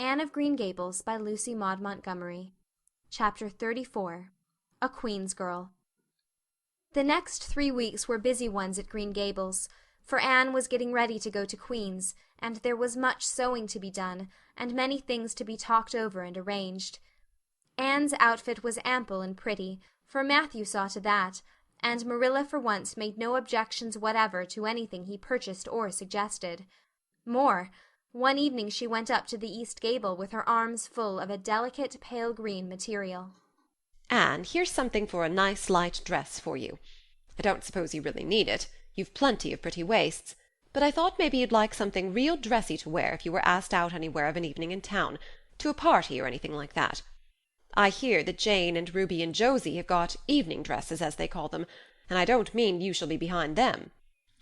Anne of Green Gables by Lucy Maud Montgomery. Chapter 34. A Queen's Girl. The next 3 weeks were busy ones at Green Gables, for Anne was getting ready to go to Queen's, and there was much sewing to be done, and many things to be talked over and arranged. Anne's outfit was ample and pretty, for Matthew saw to that, and Marilla for once made no objections whatever to anything he purchased or suggested. More, one evening she went up to the east gable with her arms full of a delicate pale green material. "Anne, here's something for a nice light dress for you. I don't suppose you really need it. You've plenty of pretty waists. But I thought maybe you'd like something real dressy to wear if you were asked out anywhere of an evening in town, to a party or anything like that. I hear that Jane and Ruby and Josie have got evening dresses, as they call them, and I don't mean you shall be behind them.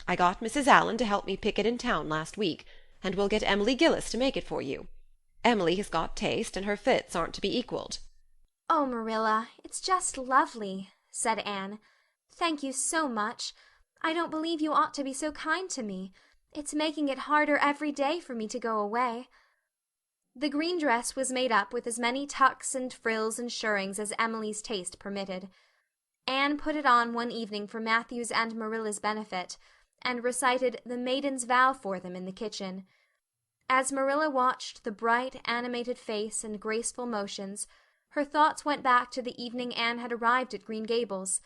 I got Mrs. Allan to help me pick it in town last week, and we'll get Emily Gillis to make it for you. Emily has got taste, and her fits aren't to be equalled." "Oh, Marilla, it's just lovely," said Anne. "Thank you so much. I don't believe you ought to be so kind to me. It's making it harder every day for me to go away." The green dress was made up with as many tucks and frills and shirrings as Emily's taste permitted. Anne put it on one evening for Matthew's and Marilla's benefit, and recited the Maiden's Vow for them in the kitchen. As Marilla watched the bright, animated face and graceful motions, her thoughts went back to the evening Anne had arrived at Green Gables,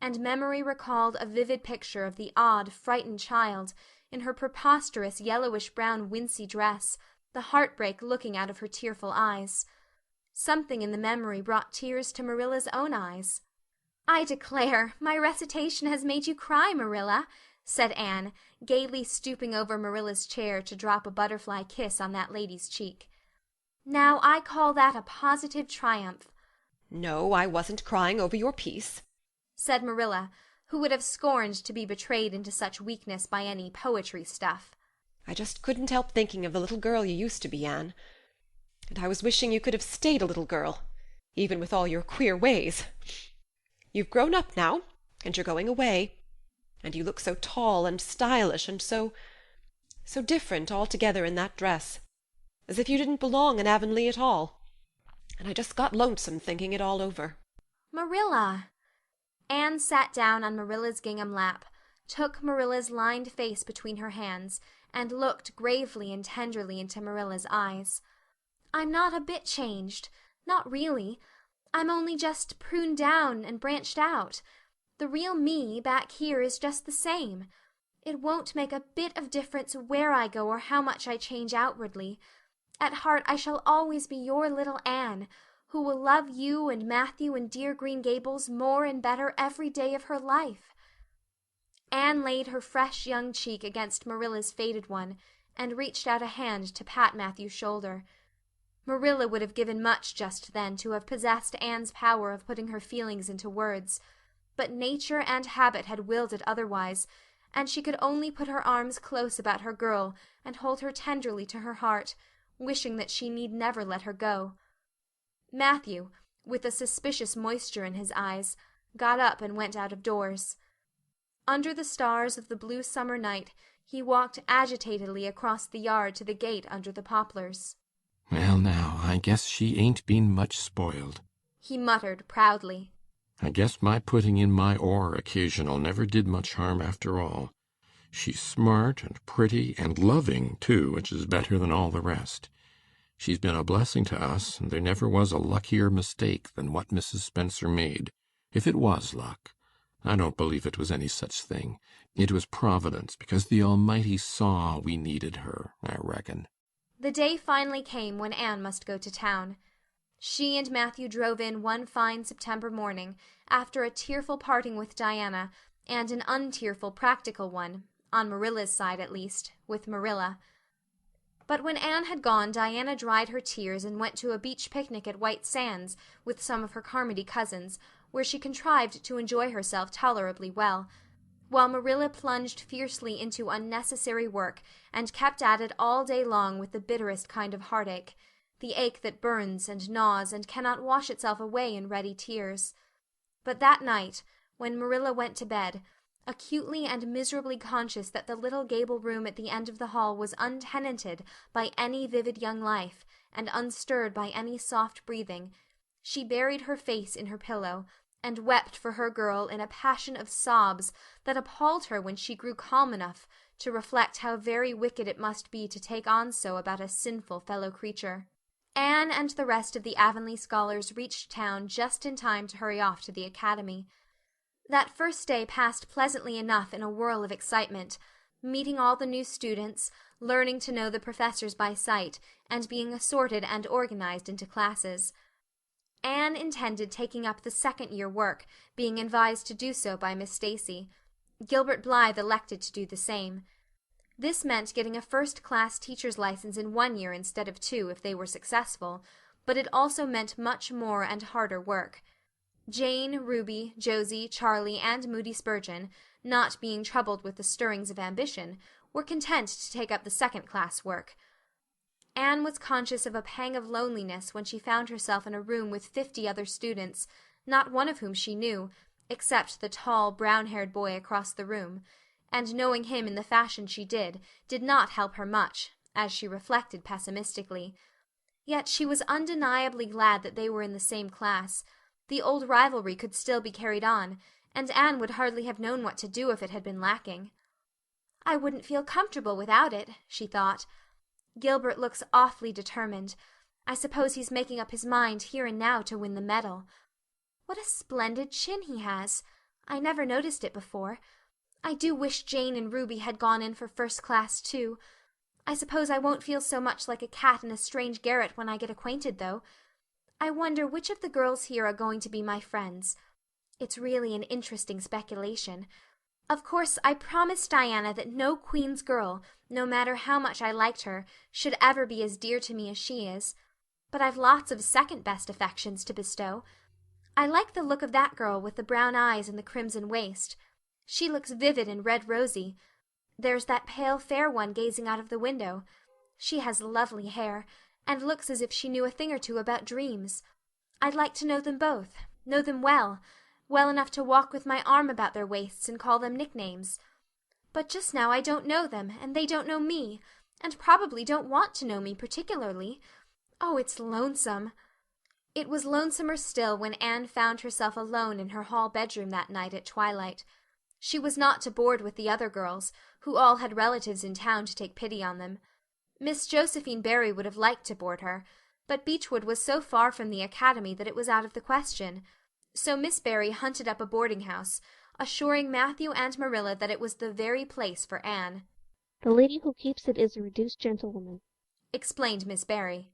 and memory recalled a vivid picture of the odd, frightened child, in her preposterous yellowish-brown wincey dress, the heartbreak looking out of her tearful eyes. Something in the memory brought tears to Marilla's own eyes. "I declare, my recitation has made you cry, Marilla," said Anne, gaily stooping over Marilla's chair to drop a butterfly kiss on that lady's cheek. "Now I call that a positive triumph." "No, I wasn't crying over your piece," said Marilla, who would have scorned to be betrayed into such weakness by any poetry stuff. "I just couldn't help thinking of the little girl you used to be, Anne. And I was wishing you could have stayed a little girl, even with all your queer ways. You've grown up now, and you're going away, and you look so tall and stylish and so different altogether in that dress, as if you didn't belong in Avonlea at all. And I just got lonesome thinking it all over." "Marilla!" Anne sat down on Marilla's gingham lap, took Marilla's lined face between her hands, and looked gravely and tenderly into Marilla's eyes. "I'm not a bit changed. Not really. I'm only just pruned down and branched out. The real me back here is just the same. It won't make a bit of difference where I go or how much I change outwardly. At heart I shall always be your little Anne, who will love you and Matthew and dear Green Gables more and better every day of her life." Anne laid her fresh young cheek against Marilla's faded one, and reached out a hand to pat Matthew's shoulder. Marilla would have given much just then to have possessed Anne's power of putting her feelings into words, but nature and habit had willed it otherwise, and she could only put her arms close about her girl and hold her tenderly to her heart, wishing that she need never let her go. Matthew, with a suspicious moisture in his eyes, got up and went out of doors. Under the stars of the blue summer night he walked agitatedly across the yard to the gate under the poplars. "Well, now, I guess she ain't been much spoiled," he muttered proudly. "I guess my putting in my oar occasional never did much harm after all. She's smart and pretty and loving, too, which is better than all the rest. She's been a blessing to us, and there never was a luckier mistake than what Mrs. Spencer made, if it was luck. I don't believe it was any such thing. It was Providence, because the Almighty saw we needed her, I reckon." The day finally came when Anne must go to town. She and Matthew drove in one fine September morning, after a tearful parting with Diana, and an untearful practical one, on Marilla's side at least, with Marilla. But when Anne had gone, Diana dried her tears and went to a beach picnic at White Sands with some of her Carmody cousins, where she contrived to enjoy herself tolerably well, while Marilla plunged fiercely into unnecessary work and kept at it all day long with the bitterest kind of heartache, the ache that burns and gnaws and cannot wash itself away in ready tears. But that night, when Marilla went to bed, acutely and miserably conscious that the little gable room at the end of the hall was untenanted by any vivid young life, and unstirred by any soft breathing, she buried her face in her pillow, and wept for her girl in a passion of sobs that appalled her when she grew calm enough to reflect how very wicked it must be to take on so about a sinful fellow creature. Anne and the rest of the Avonlea scholars reached town just in time to hurry off to the academy. That first day passed pleasantly enough in a whirl of excitement, meeting all the new students, learning to know the professors by sight, and being assorted and organized into classes. Anne intended taking up the second-year work, being advised to do so by Miss Stacy. Gilbert Blythe elected to do the same. This meant getting a first-class teacher's license in 1 year instead of 2 if they were successful, but it also meant much more and harder work. Jane, Ruby, Josie, Charlie, and Moody Spurgeon, not being troubled with the stirrings of ambition, were content to take up the second-class work. Anne was conscious of a pang of loneliness when she found herself in a room with 50 other students, not one of whom she knew, except the tall, brown-haired boy across the room, and knowing him in the fashion she did not help her much, as she reflected pessimistically. Yet she was undeniably glad that they were in the same class. The old rivalry could still be carried on, and Anne would hardly have known what to do if it had been lacking. "I wouldn't feel comfortable without it," she thought. "Gilbert looks awfully determined. I suppose he's making up his mind here and now to win the medal. What a splendid chin he has! I never noticed it before. I do wish Jane and Ruby had gone in for first class too. I suppose I won't feel so much like a cat in a strange garret when I get acquainted, though. I wonder which of the girls here are going to be my friends. It's really an interesting speculation. Of course, I promised Diana that no Queen's girl, no matter how much I liked her, should ever be as dear to me as she is. But I've lots of second-best affections to bestow. I like the look of that girl with the brown eyes and the crimson waist. She looks vivid and red-rosy. There's that pale fair one gazing out of the window. She has lovely hair, and looks as if she knew a thing or two about dreams. I'd like to know them both, know them well enough to walk with my arm about their waists and call them nicknames. But just now I don't know them, and they don't know me, and probably don't want to know me particularly. Oh, it's lonesome." It was lonesomer still when Anne found herself alone in her hall bedroom that night at twilight. She was not to board with the other girls, who all had relatives in town to take pity on them. Miss Josephine Barry would have liked to board her, but Beechwood was so far from the academy that it was out of the question. So Miss Barry hunted up a boarding-house, assuring Matthew and Marilla that it was the very place for Anne. "The lady who keeps it is a reduced gentlewoman," explained Miss Barry.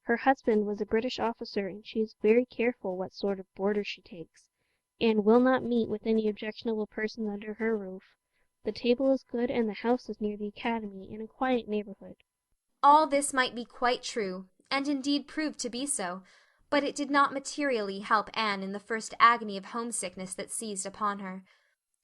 "Her husband was a British officer, and she is very careful what sort of boarders she takes, and will not meet with any objectionable persons under her roof. The table is good, and the house is near the academy, in a quiet neighborhood." All this might be quite true, and indeed proved to be so, but it did not materially help Anne in the first agony of homesickness that seized upon her.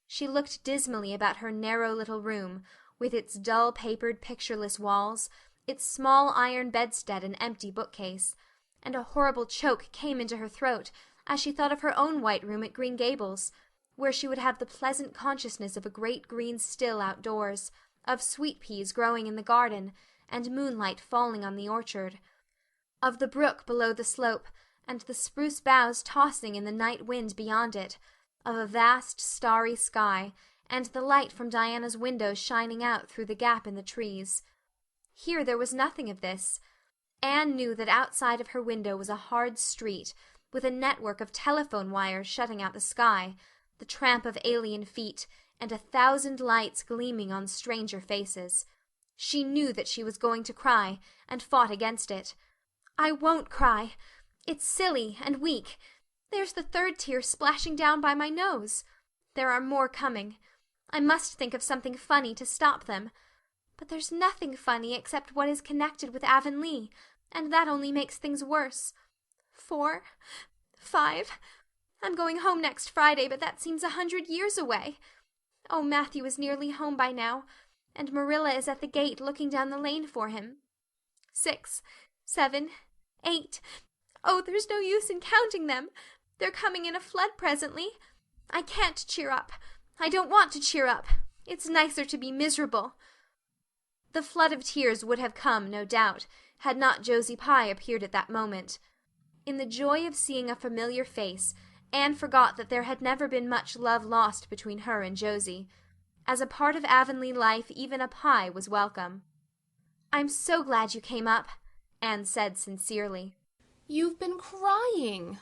She looked dismally about her narrow little room, with its dull-papered, pictureless walls, its small iron bedstead and empty bookcase, and a horrible choke came into her throat as she thought of her own white room at Green Gables, where she would have the pleasant consciousness of a great green still outdoors, of sweet peas growing in the garden, and moonlight falling on the orchard, of the brook below the slope, and the spruce boughs tossing in the night wind beyond it, of a vast starry sky, and the light from Diana's windows shining out through the gap in the trees. Here there was nothing of this. Anne knew that outside of her window was a hard street, with a network of telephone wires shutting out the sky, the tramp of alien feet, and 1,000 lights gleaming on stranger faces. She knew that she was going to cry, and fought against it. "I won't cry. It's silly and weak. There's the third tear splashing down by my nose. There are more coming. I must think of something funny to stop them. But there's nothing funny except what is connected with Avonlea, and that only makes things worse. 4, 5. I'm going home next Friday, but that seems 100 years away. Oh, Matthew is nearly home by now, and Marilla is at the gate looking down the lane for him. 6, 7, 8. Oh, there's no use in counting them. They're coming in a flood presently. I can't cheer up. I don't want to cheer up. It's nicer to be miserable." The flood of tears would have come, no doubt, had not Josie Pye appeared at that moment. In the joy of seeing a familiar face, Anne forgot that there had never been much love lost between her and Josie. As a part of Avonlea life, even a Pye was welcome. "I'm so glad you came up," Anne said sincerely. "You've been crying,"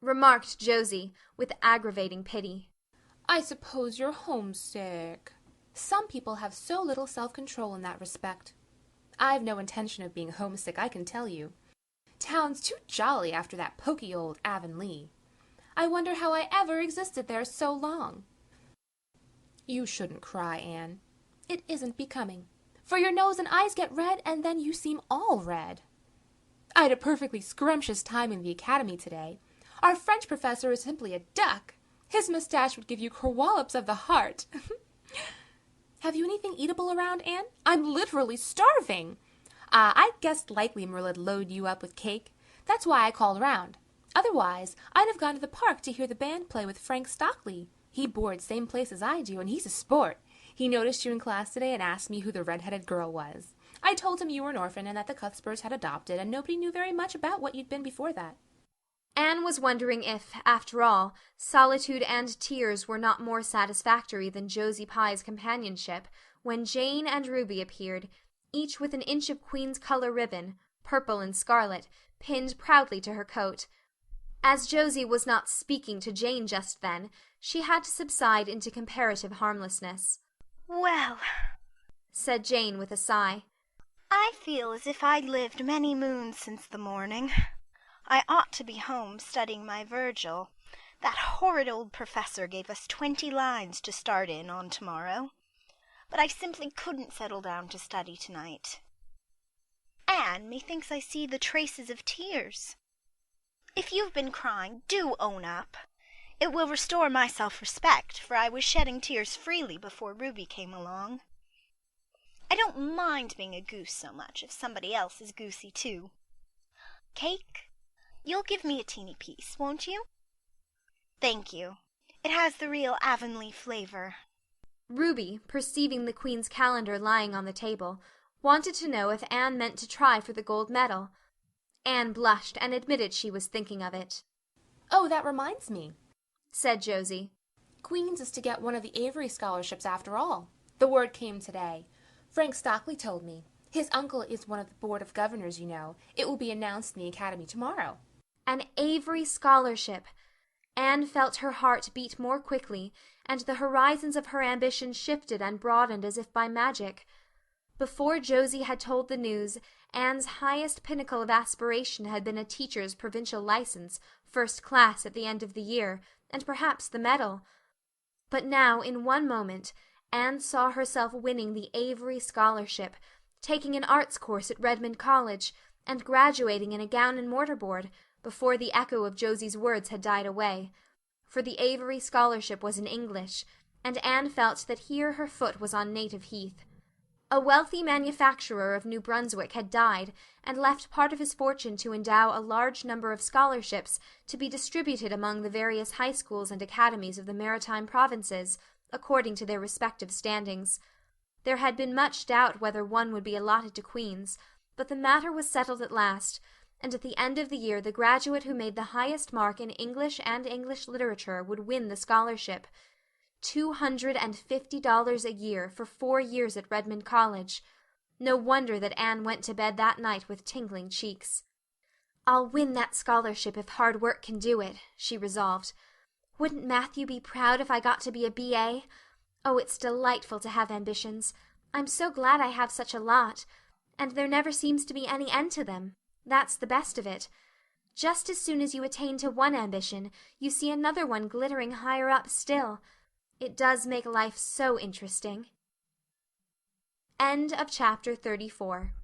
remarked Josie, with aggravating pity. "I suppose you're homesick. Some people have so little self-control in that respect. I've no intention of being homesick, I can tell you. Town's too jolly after that poky old Avonlea. I wonder how I ever existed there so long." "You shouldn't cry, Anne. It isn't becoming, for your nose and eyes get red, and then you seem all red. I had a perfectly scrumptious time in the academy today. Our French professor is simply a duck. His mustache would give you kerwallops of the heart. Have you anything eatable around, Anne? I'm literally starving. I guessed likely Marilla'd load you up with cake. That's why I called round. Otherwise, I'd have gone to the park to hear the band play with Frank Stockley. He boards same place as I do, and he's a sport. He noticed you in class today and asked me who the red-headed girl was. I told him you were an orphan and that the Cuthberts had adopted, and nobody knew very much about what you'd been before that." Anne was wondering if, after all, solitude and tears were not more satisfactory than Josie Pye's companionship, when Jane and Ruby appeared, each with an inch of Queen's color ribbon, purple and scarlet, pinned proudly to her coat. As Josie was not speaking to Jane just then, she had to subside into comparative harmlessness. "Well," said Jane with a sigh, "I feel as if I'd lived many moons since the morning. I ought to be home studying my Virgil. That horrid old professor gave us 20 lines to start in on tomorrow. But I simply couldn't settle down to study tonight. Anne, methinks I see the traces of tears. If you've been crying, do own up. It will restore my self-respect, for I was shedding tears freely before Ruby came along. I don't mind being a goose so much if somebody else is goosey too. Cake? You'll give me a teeny piece, won't you? Thank you. It has the real Avonlea flavor." Ruby, perceiving the Queen's calendar lying on the table, wanted to know if Anne meant to try for the gold medal. Anne blushed and admitted she was thinking of it. "Oh, that reminds me," said Josie. "Queen's is to get one of the Avery Scholarships after all. The word came today. Frank Stockley told me. His uncle is one of the Board of Governors, you know. It will be announced in the Academy tomorrow." An Avery Scholarship! Anne felt her heart beat more quickly, and the horizons of her ambition shifted and broadened as if by magic. Before Josie had told the news, Anne's highest pinnacle of aspiration had been a teacher's provincial license, first class at the end of the year, and perhaps the medal. But now, in one moment, Anne saw herself winning the Avery Scholarship, taking an arts course at Redmond College, and graduating in a gown and mortar board, before the echo of Josie's words had died away. For the Avery Scholarship was in English, and Anne felt that here her foot was on native heath. A wealthy manufacturer of New Brunswick had died, and left part of his fortune to endow a large number of scholarships to be distributed among the various high schools and academies of the Maritime Provinces, according to their respective standings. There had been much doubt whether one would be allotted to Queen's, but the matter was settled at last, and at the end of the year the graduate who made the highest mark in English and English literature would win the scholarship. $250 a year for 4 years at Redmond College. No wonder that Anne went to bed that night with tingling cheeks. "I'll win that scholarship if hard work can do it," she resolved. "Wouldn't Matthew be proud if I got to be a B.A.? Oh, it's delightful to have ambitions. I'm so glad I have such a lot. And there never seems to be any end to them. That's the best of it. Just as soon as you attain to one ambition, you see another one glittering higher up still. It does make life so interesting." End of chapter 34.